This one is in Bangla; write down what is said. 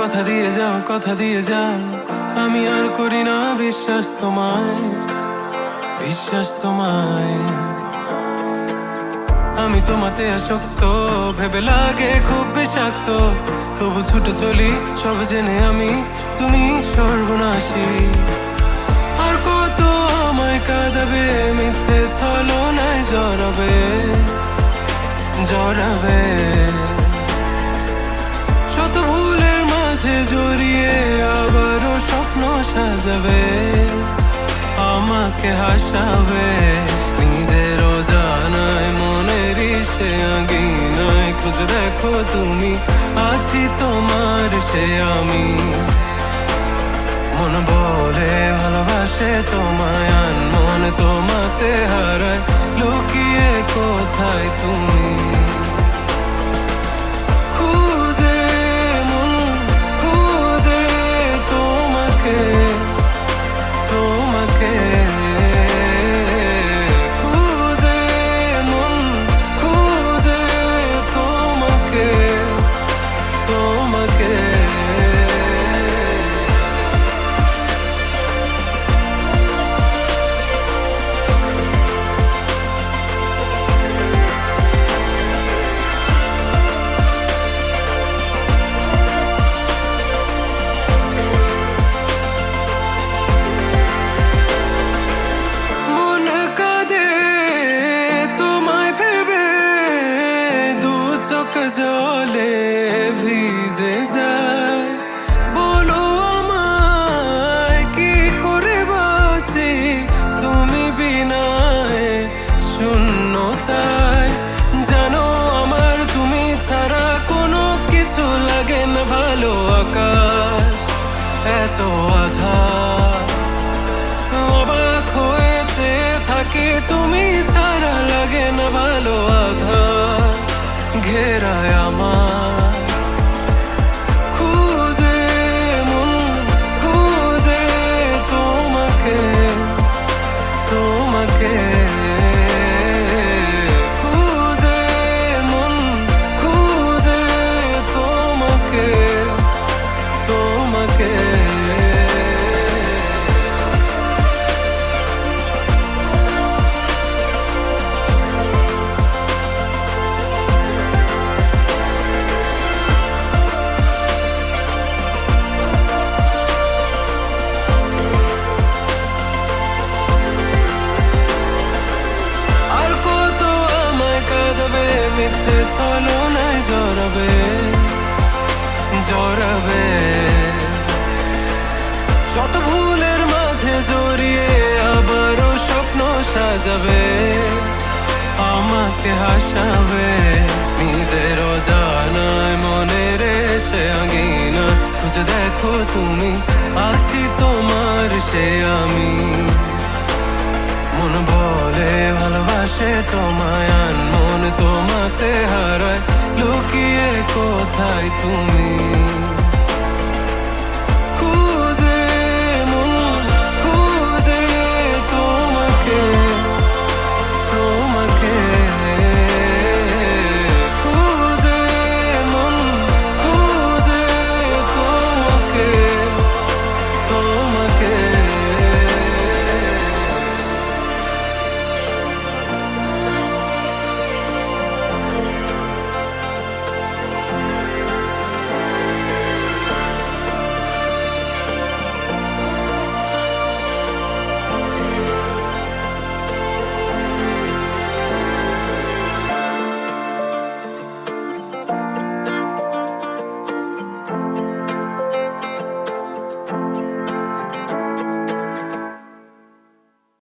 কথা দিয়ে যাও, আমি আর করি না বিশ্বাস তোমায়। আমি তোমাতে আসক্ত, ভেবে লাগে খুব বিষাক্ত, তবু ছুটে চলি সব জেনে আমি তুমি সর্বনাশী। আর কত আমায় কাঁদাবে, মিথ্যে ছলনায় জড়াবে। শত ভুলের মাঝে জড়িয়ে আবারও স্বপ্ন সাজাবে, আমাকে হাসাবে। নিজের অজানায় মনের সে আঙিনায় খুঁজে দেখো তুমি, আছি তোমার সে আমি। মন বলে ভালোবাসে তোমায়, মন তোমাতে হারায়, লুকিয়ে কোথায় তুমি। জলে ভিজে যায়, বলো আমায় কি করে বাঁচি তুমি বিনায় শূন্যতায়। জানো আমার তুমি ছাড়া কোনো কিছু লাগে না ভালো, আকাশ এত আঁধার। অবাক হয়েছে থাকি তুমি ছাড়া, লাগে না ভালো, আধার ঘেরায় আমার। খুঁজে মন খুঁজে তোমাকে খুঁজে মন খুঁজে তোমাকে। মিথ্যে ছলনায় জড়াবে। শত ভুলের মাঝে জড়িয়ে আবারও স্বপ্ন সাজাবে, আমাকে হাসাবে। নিজের অজানায় মনের সে আঙিনা খুঁজে দেখো তুমি, আছি তোমার সে আমি। মন বলে ভালোবাসে তোমায়, মন তোমাতে হারায়, লুকিয়ে কোথায় তুমি।